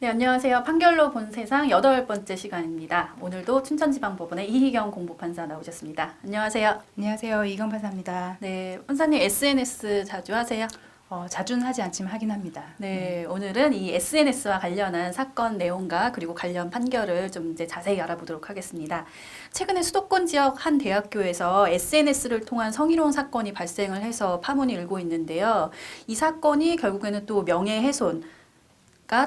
네, 안녕하세요. 판결로 본 세상 8번째 시간입니다. 오늘도 춘천지방법원의 이희경 공보판사 나오셨습니다. 안녕하세요. 안녕하세요. 이경 판사입니다. 네, 판사님 SNS 자주 하세요? 자주는 하지 않지만 하긴 합니다. 네, 오늘은 이 SNS와 관련한 사건 내용과 그리고 관련 판결을 좀 이제 자세히 알아보도록 하겠습니다. 최근에 수도권 지역 한 대학교에서 SNS를 통한 성희롱 사건이 발생을 해서 파문이 일고 있는데요. 이 사건이 결국에는 또 명예훼손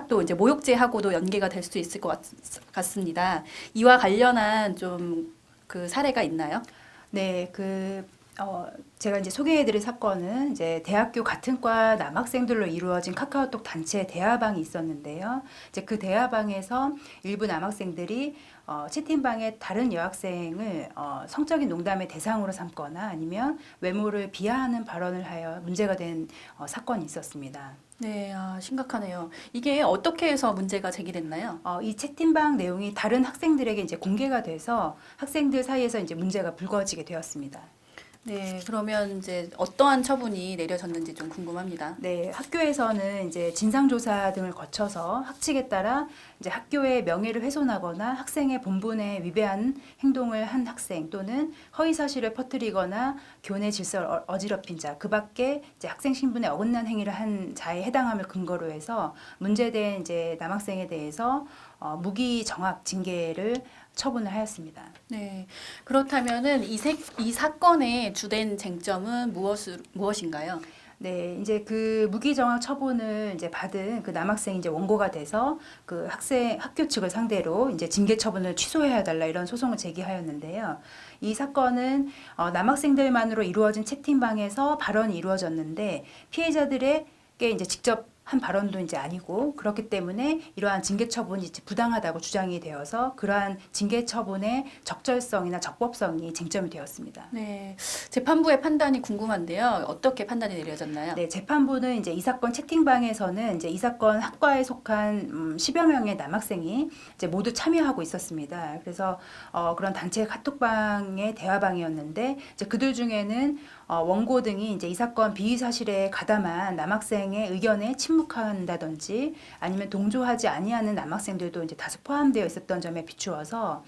또 이제 모욕죄하고도 연계가 될 수 있을 것 같습니다. 이와 관련한 좀 그 사례가 있나요? 네, 제가 이제 소개해드릴 사건은 이제 대학교 같은 과 남학생들로 이루어진 카카오톡 단체 대화방이 있었는데요. 이제 그 대화방에서 일부 남학생들이 채팅방에 다른 여학생을 성적인 농담의 대상으로 삼거나 아니면 외모를 비하하는 발언을 하여 문제가 된 사건이 있었습니다. 네, 심각하네요. 이게 어떻게 해서 문제가 제기됐나요? 이 채팅방 내용이 다른 학생들에게 이제 공개가 돼서 학생들 사이에서 이제 문제가 불거지게 되었습니다. 네, 그러면 이제 어떠한 처분이 내려졌는지 좀 궁금합니다. 네, 학교에서는 이제 진상조사 등을 거쳐서 학칙에 따라 이제 학교의 명예를 훼손하거나 학생의 본분에 위배한 행동을 한 학생 또는 허위 사실을 퍼뜨리거나 교내 질서를 어지럽힌 자, 그 밖에 이제 학생 신분에 어긋난 행위를 한 자에 해당함을 근거로 해서 문제된 이제 남학생에 대해서 무기정학 징계를 처분을 하였습니다. 네, 그렇다면은 이 사건의 주된 쟁점은 무엇인가요? 네, 이제 그 무기정학 처분을 이제 받은 그 남학생이 이제 원고가 돼서 그 학교 측을 상대로 이제 징계 처분을 취소해야 달라 이런 소송을 제기하였는데요. 이 사건은 남학생들만으로 이루어진 채팅방에서 발언이 이루어졌는데 피해자들에게 이제 직접 한 발언도 이제 아니고 그렇기 때문에 이러한 징계 처분이 이제 부당하다고 주장이 되어서 그러한 징계 처분의 적절성이나 적법성이 쟁점이 되었습니다. 네, 재판부의 판단이 궁금한데요. 어떻게 판단이 내려졌나요? 네, 재판부는 이제 이 사건 채팅방에서는 이제 이 사건 학과에 속한 10여 명의 남학생이 이제 모두 참여하고 있었습니다. 그래서 그런 단체 카톡방의 대화방이었는데 이제 그들 중에는 원고 등이 이제 이 사건 비위 사실에 가담한 남학생의 의견에 침묵한다든지 아니면 동조하지 아니하는 남학생들도 이제 다수 포함되어 있었던 점에 비추어서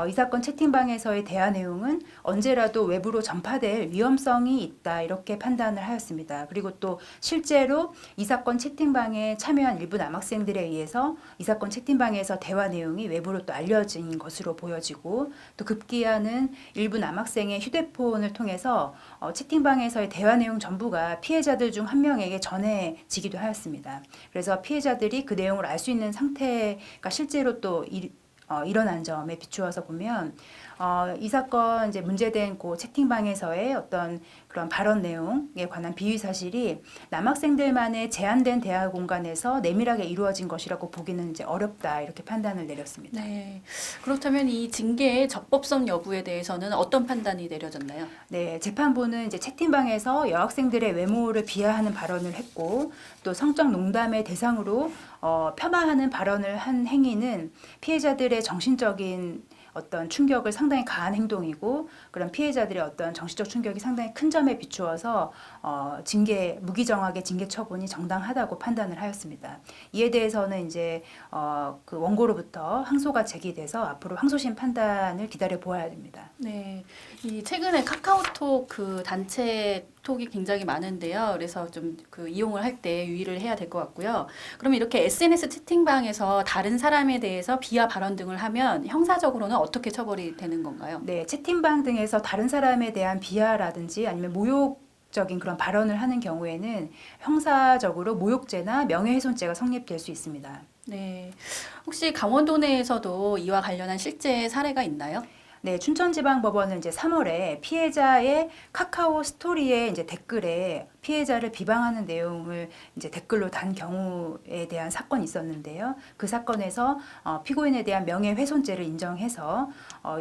이 사건 채팅방에서의 대화 내용은 언제라도 외부로 전파될 위험성이 있다 이렇게 판단을 하였습니다. 그리고 또 실제로 이 사건 채팅방에 참여한 일부 남학생들에 의해서 이 사건 채팅방에서 대화 내용이 외부로 또 알려진 것으로 보여지고 또 급기야는 일부 남학생의 휴대폰을 통해서 채팅방에서의 대화 내용 전부가 피해자들 중 한 명에게 전해지기도 하였습니다. 그래서 피해자들이 그 내용을 알 수 있는 상태가 실제로 또 일어난 점에 비추어서 보면 이 사건 이제 문제된 그 채팅방에서의 어떤 그런 발언 내용에 관한 비위 사실이 남학생들만의 제한된 대화 공간에서 내밀하게 이루어진 것이라고 보기는 이제 어렵다 이렇게 판단을 내렸습니다. 네, 그렇다면 이 징계의 적법성 여부에 대해서는 어떤 판단이 내려졌나요? 네, 재판부는 이제 채팅방에서 여학생들의 외모를 비하하는 발언을 했고 또 성적 농담의 대상으로 폄하하는 발언을 한 행위는 피해자들의 정신적인 어떤 충격을 상당히 가한 행동이고 그런 피해자들의 어떤 정신적 충격이 상당히 큰 점에 비추어서 무기정학의 징계 처분이 정당하다고 판단을 하였습니다. 이에 대해서는 이제 그 원고로부터 항소가 제기돼서 앞으로 항소심 판단을 기다려 보아야 됩니다. 네, 이 최근에 카카오톡 그 단체 톡이 굉장히 많은데요. 그래서 좀 그 이용을 할 때 유의를 해야 될 것 같고요. 그러면 이렇게 SNS 채팅방에서 다른 사람에 대해서 비하 발언 등을 하면 형사적으로는 어떻게 처벌이 되는 건가요? 네, 채팅방 등에서 다른 사람에 대한 비하라든지 아니면 모욕적인 그런 발언을 하는 경우에는 형사적으로 모욕죄나 명예훼손죄가 성립될 수 있습니다. 네, 혹시 강원도 내에서도 이와 관련한 실제 사례가 있나요? 네, 춘천지방법원은 이제 3월에 피해자의 카카오 스토리에 이제 댓글에 피해자를 비방하는 내용을 이제 댓글로 단 경우에 대한 사건이 있었는데요. 그 사건에서 피고인에 대한 명예훼손죄를 인정해서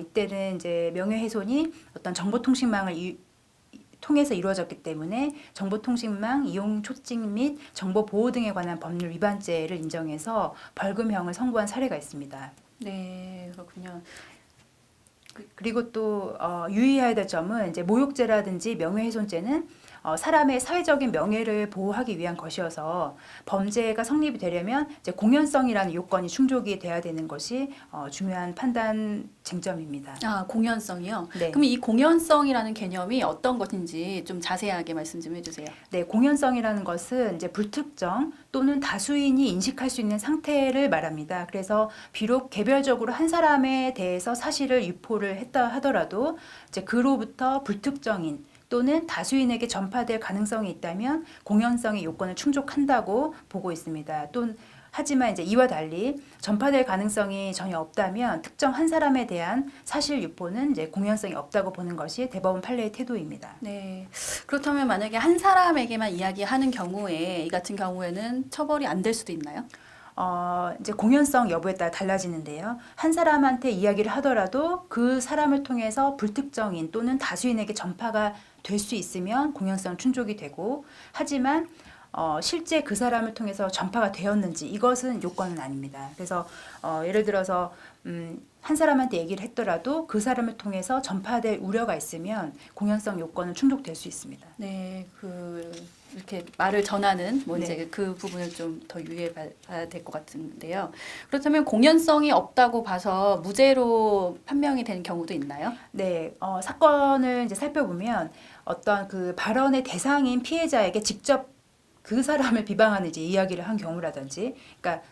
이때는 이제 명예훼손이 어떤 정보통신망을 통해서 이루어졌기 때문에 정보통신망 이용 촉진 및 정보보호 등에 관한 법률 위반죄를 인정해서 벌금형을 선고한 사례가 있습니다. 네, 그렇군요. 그리고 또 유의해야 될 점은 이제 모욕죄라든지 명예훼손죄는 사람의 사회적인 명예를 보호하기 위한 것이어서 범죄가 성립이 되려면 이제 공연성이라는 요건이 충족이 돼야 되는 것이 중요한 판단 쟁점입니다. 아, 공연성이요? 네. 그럼 이 공연성이라는 개념이 어떤 것인지 좀 자세하게 말씀 좀 해주세요. 네, 공연성이라는 것은 이제 불특정 또는 다수인이 인식할 수 있는 상태를 말합니다. 그래서 비록 개별적으로 한 사람에 대해서 사실을 유포를 했다 하더라도 이제 그로부터 불특정인 또는 다수인에게 전파될 가능성이 있다면 공연성의 요건을 충족한다고 보고 있습니다. 또 하지만 이제 이와 달리 전파될 가능성이 전혀 없다면 특정 한 사람에 대한 사실 유포는 이제 공연성이 없다고 보는 것이 대법원 판례의 태도입니다. 네. 그렇다면 만약에 한 사람에게만 이야기하는 경우에 이 같은 경우에는 처벌이 안 될 수도 있나요? 이제 공연성 여부에 따라 달라지는데요. 한 사람한테 이야기를 하더라도 그 사람을 통해서 불특정인 또는 다수인에게 전파가 될 수 있으면 공연성 충족이 되고, 하지만 실제 그 사람을 통해서 전파가 되었는지 이것은 요건은 아닙니다. 그래서 예를 들어서 한 사람한테 얘기를 했더라도 그 사람을 통해서 전파될 우려가 있으면 공연성 요건은 충족될 수 있습니다. 네, 이렇게 말을 전하는 이제 네. 그 부분을 좀 더 유의해 봐야 될 것 같은데요. 그렇다면 공연성이 없다고 봐서 무죄로 판명이 되는 경우도 있나요? 네, 사건을 이제 살펴보면 어떤 그 발언의 대상인 피해자에게 직접 그 사람을 비방하는 이제 이야기를 한 경우라든지, 그러니까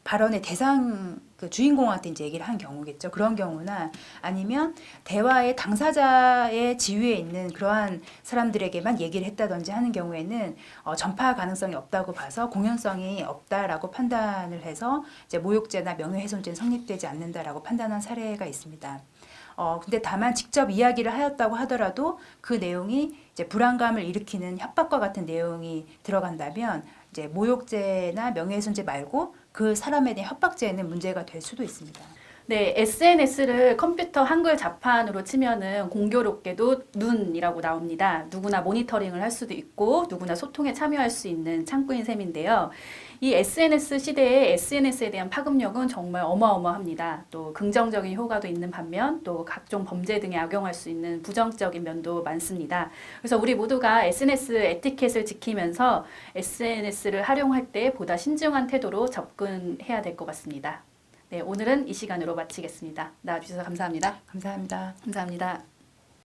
발언의 대상 그 주인공한테 이제 얘기를 한 경우겠죠. 그런 경우나 아니면 대화의 당사자의 지위에 있는 그러한 사람들에게만 얘기를 했다든지 하는 경우에는 전파 가능성이 없다고 봐서 공연성이 없다라고 판단을 해서 이제 모욕죄나 명예훼손죄는 성립되지 않는다라고 판단한 사례가 있습니다. 근데 다만 직접 이야기를 하였다고 하더라도 그 내용이 이제 불안감을 일으키는 협박과 같은 내용이 들어간다면 이제 모욕죄나 명예훼손죄 말고 그 사람에 대한 협박죄는 문제가 될 수도 있습니다. 네, SNS를 컴퓨터 한글 자판으로 치면은 공교롭게도 눈이라고 나옵니다. 누구나 모니터링을 할 수도 있고 누구나 소통에 참여할 수 있는 창구인 셈인데요. 이 SNS 시대에 SNS에 대한 파급력은 정말 어마어마합니다. 또 긍정적인 효과도 있는 반면 또 각종 범죄 등에 악용할 수 있는 부정적인 면도 많습니다. 그래서 우리 모두가 SNS 에티켓을 지키면서 SNS를 활용할 때 보다 신중한 태도로 접근해야 될 것 같습니다. 네, 오늘은 이 시간으로 마치겠습니다. 나와주셔서 감사합니다. 감사합니다. 감사합니다.